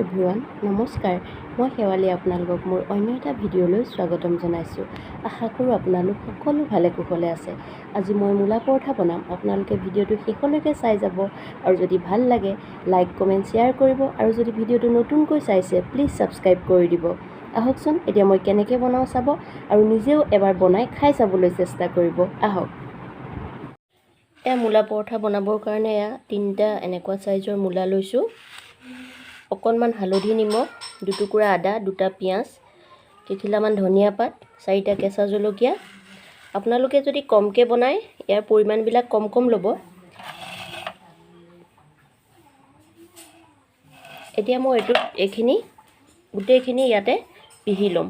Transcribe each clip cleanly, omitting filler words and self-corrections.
Everyone নমস্কাৰ মই শেৱালি আপোনালোকক মোৰ অন্য এটা ভিডিঅ'লৈ স্বাগতম জনাইছোঁ। আশা কৰোঁ আপোনালোক সকলো ভালে কুশলে আছে। আজি মই মূলা পৰঠা বনাম। আপোনালোকে ভিডিঅ'টো শেষলৈকে চাই যাব আৰু যদি ভাল লাগে লাইক কমেণ্ট শ্বেয়াৰ কৰিব আৰু যদি ভিডিঅ'টো নতুনকৈ চাইছে প্লিজ ছাবস্ক্ৰাইব কৰি দিব। আহকচোন এতিয়া মই কেনেকৈ বনাওঁ চাব আৰু নিজেও এবাৰ বনাই খাই চাবলৈ চেষ্টা কৰিব। আহক। এয়া মূলা পৰঠা বনাবৰ কাৰণে এয়া 3টা এনেকুৱা সাইজৰ মূলা লৈছোঁ। অকণমান হালধি নিমখ, 2 টুকুৰা আদা, 2টা পিঁয়াজ, কেইখিলামান ধনিয়া পাত, 4টা কেঁচা জলকীয়া। আপোনালোকে যদি কমকৈ বনায় ইয়াৰ পৰিমাণবিলাক কম ল'ব। এতিয়া মই এইখিনি গোটেইখিনি ইয়াতে পিহি ল'ম।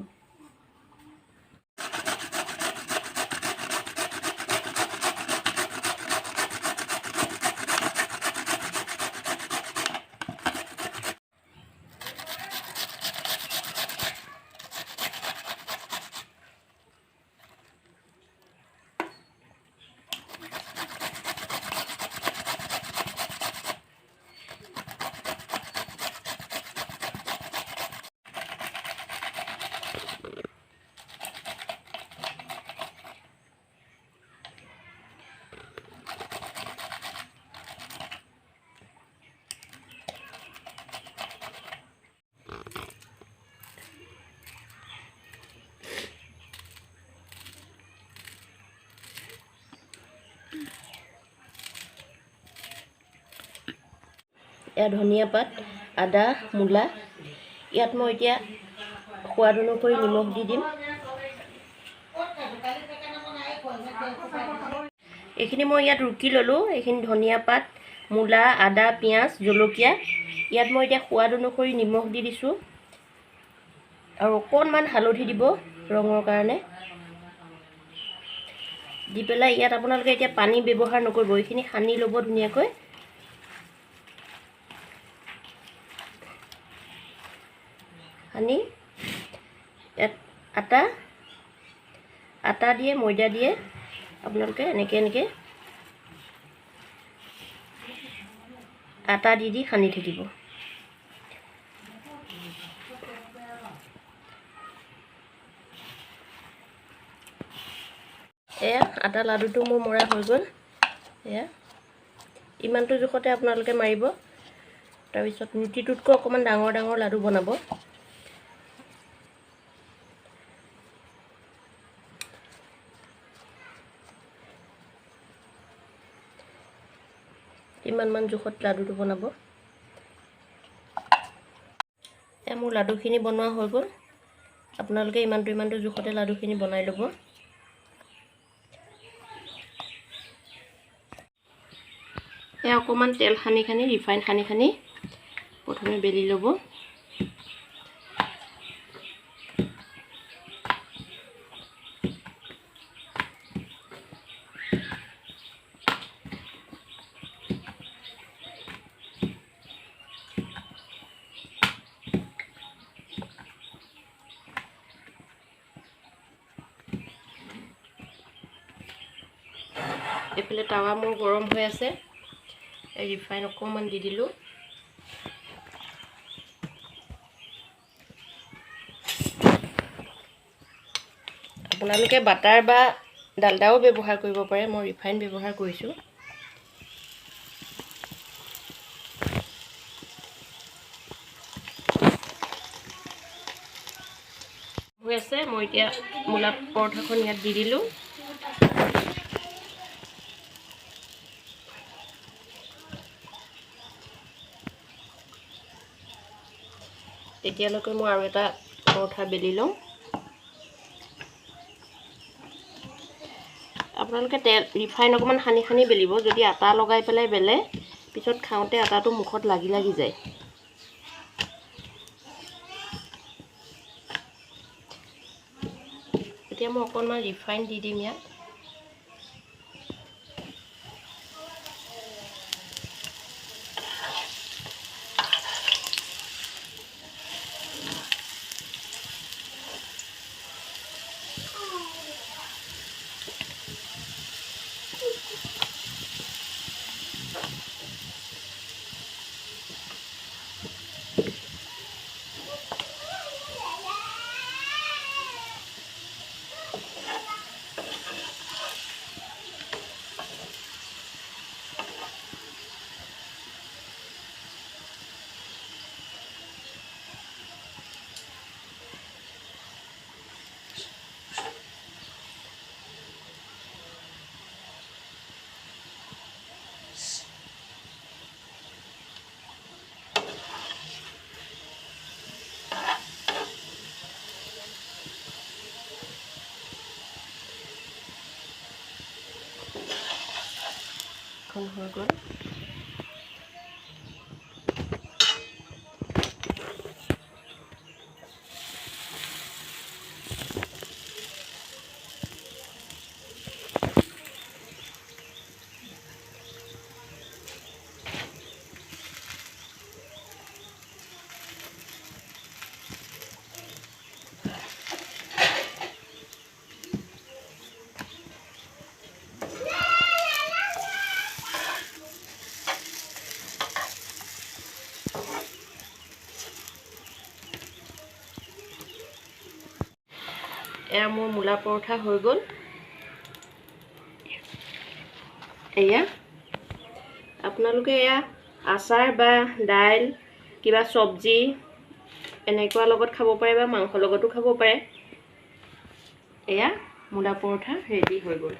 এয়া ধনিয়া পাত, আদা, মূলা। ইয়াত মই এতিয়া সোৱাদ অনুসৰি নিমখ দি দিম। এইখিনি মই ইয়াত ৰুকি ল'লোঁ। এইখিনি ধনিয়া পাত, মূলা, আদা, পিঁয়াজ, জলকীয়া। ইয়াত মই এতিয়া সোৱাদ অনুসৰি নিমখ দি দিছোঁ আৰু অকণমান হালধি দিব ৰঙৰ কাৰণে। দি পেলাই ইয়াত আপোনালোকে এতিয়া পানী ব্যৱহাৰ নকৰিব, এইখিনি সানি ল'ব ধুনীয়াকৈ। সানি ইয়াত আটা দিয়ে, ময়দা দিয়ে আপোনালোকে এনেকৈ আটা দি সানি থাকিব। এয়া আটা লাডুটো মোৰ মৰা হৈ গ'ল। এয়া ইমানটো জোখতে আপোনালোকে মাৰিব। তাৰপিছত ৰুটিটোতকৈ অকণমান ডাঙৰ লাডু বনাব। ইমানমান জোখত লাডুটো বনাব। এয়া মোৰ লাডুখিনি বনোৱা হৈ গ'ল। আপোনালোকে ইমানটো জোখতে লাডুখিনি বনাই ল'ব। এয়া অকণমান তেল সানি ৰিফাইন সানি প্ৰথমে বেলি ল'ব। এইফালে টাৱা মোৰ গৰম হৈ আছে। ৰিফাইন অকণমান দি দিলোঁ। আপোনালোকে বাটাৰ বা ডালদাও ব্যৱহাৰ কৰিব পাৰে, মই ৰিফাইন ব্যৱহাৰ কৰিছোঁ। হৈ আছে, মই এতিয়া মূলা পৰঠাখন ইয়াত দি দিলোঁ। তেতিয়ালৈকে মই আৰু এটা পৰঠা বেলি লওঁ। আপোনালোকে ৰিফাইন অকণমান সানি বেলিব। যদি আটা লগাই পেলাই বেলে পিছত খাওঁতে আটাটো মুখত লাগি যায়। এতিয়া মই অকণমান ৰিফাইন দি দিম ইয়াত। পৰঠাখন হৈ গ'ল। এয়া মোৰ মূলা পৰঠা হৈ গ'ল। এয়া আপোনালোকে এয়া আচাৰ বা দাইল কিবা চব্জি এনেকুৱা লগত খাব পাৰে বা মাংসৰ লগতো খাব পাৰে। এয়া মূলা পৰঠা ৰেডি হৈ গ'ল।